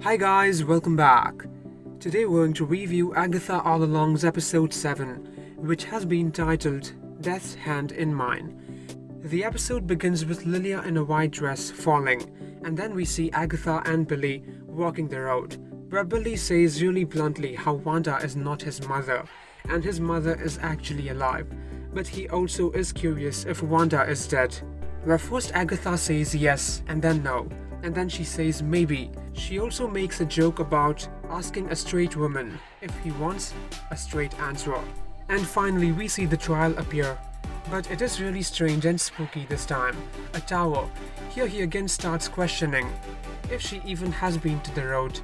Hi guys, welcome back. Today we're going to review Agatha All Along's episode 7, which has been titled Death's Hand in Mine. The episode begins with Lilia in a white dress falling, and then we see Agatha and Billy walking the road, where Billy says really bluntly how Wanda is not his mother, and his mother is actually alive, but he also is curious if Wanda is dead. Where first Agatha says yes and then no, and then she says maybe. She also makes a joke about asking a straight woman if he wants a straight answer. And finally we see the trial appear, but it is really strange and spooky this time. A tower. Here he again starts questioning if she even has been to the road.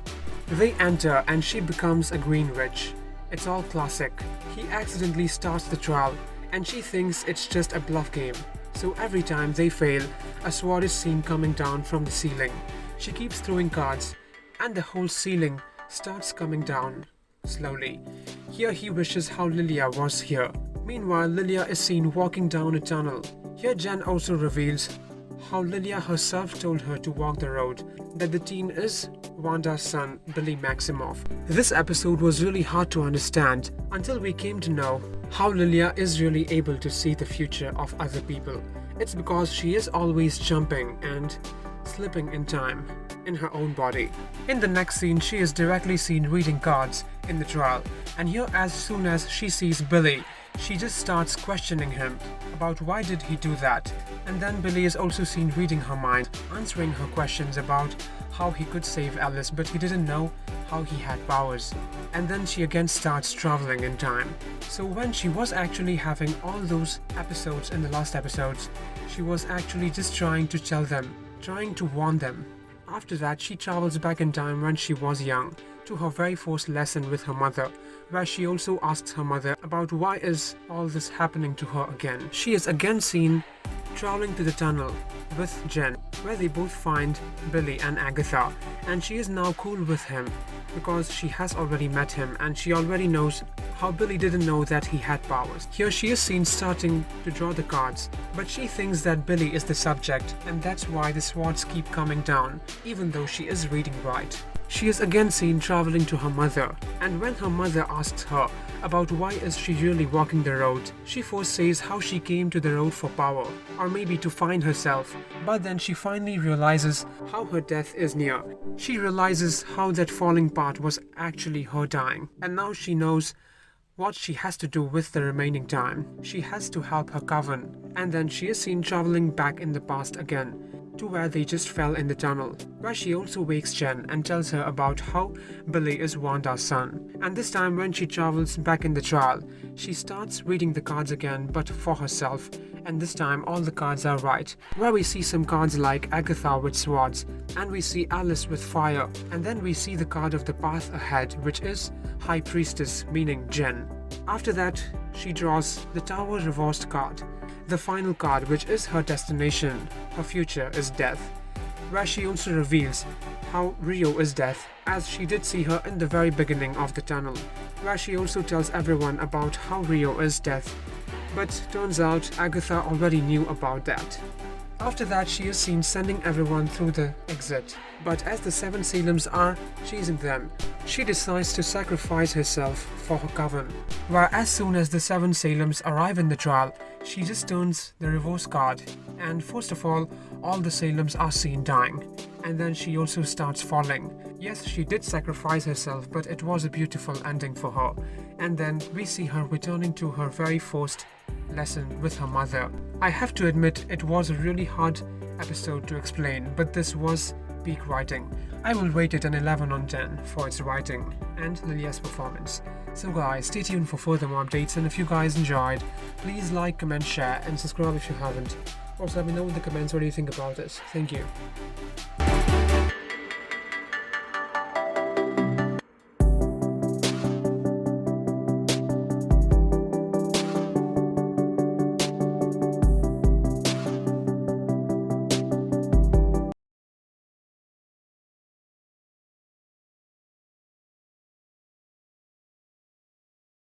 They enter and she becomes a green witch. It's all classic. He accidentally starts the trial and she thinks it's just a bluff game. So every time they fail, a sword is seen coming down from the ceiling. She keeps throwing cards, and the whole ceiling starts coming down slowly. Here he wishes how Lilia was here. Meanwhile, Lilia is seen walking down a tunnel. Here Jen also reveals how Lilia herself told her to walk the road, that the teen is Wanda's son, Billy Maximoff. This episode was really hard to understand until we came to know how Lilia is really able to see the future of other people. It's because she is always jumping and slipping in time in her own body. In the next scene, she is directly seen reading cards in the trial, and here as soon as she sees Billy, she just starts questioning him about why did he do that. And then Billy is also seen reading her mind, answering her questions about how he could save Alice, but he didn't know how he had powers. And then she again starts traveling in time. So when she was actually having all those episodes in the last episodes, she was actually just trying to tell them, trying to warn them. After that, she travels back in time when she was young, to her very first lesson with her mother, where she also asks her mother about why is all this happening to her again. She is again seen traveling to the tunnel with Jen, where they both find Billy and Agatha, and she is now cool with him because she has already met him and she already knows how Billy didn't know that he had powers. Here she is seen starting to draw the cards, but she thinks that Billy is the subject, and that's why the swords keep coming down, even though she is reading right. She is again seen traveling to her mother, and when her mother asks her about why is she really walking the road, she first says how she came to the road for power, or maybe to find herself, but then she finally realizes how her death is near. She realizes how that falling part was actually her dying, and now she knows what she has to do with the remaining time. She has to help her Coven, and then she is seen traveling back in the past again, to where they just fell in the tunnel, where she also wakes Jen and tells her about how Billy is Wanda's son. And this time when she travels back in the trial, she starts reading the cards again, but for herself, and this time all the cards are right, where we see some cards like Agatha with swords, and we see Alice with fire, and then we see the card of the path ahead, which is High Priestess, meaning Jen. After that, she draws the Tower reversed card, the final card, which is her destination. Her future is death, where she also reveals how Rio is death, as she did see her in the very beginning of the tunnel, where she also tells everyone about how Rio is death, but turns out Agatha already knew about that. After that, she is seen sending everyone through the exit, but as the 7 Salems are chasing them, she decides to sacrifice herself for her Coven, where as soon as the 7 Salems arrive in the trial, she just turns the reverse card, and first of all the Salems are seen dying, and then she also starts falling. Yes, she did sacrifice herself, but it was a beautiful ending for her, and then we see her returning to her very first lesson with her mother. I have to admit it was a really hard episode to explain, but this was peak writing. I will rate it an 11 on 10 for its writing and Lilia's performance. So guys, stay tuned for further more updates, and if you guys enjoyed, please like, comment, share and subscribe if you haven't. Also let me know in the comments what do you think about it. Thank you.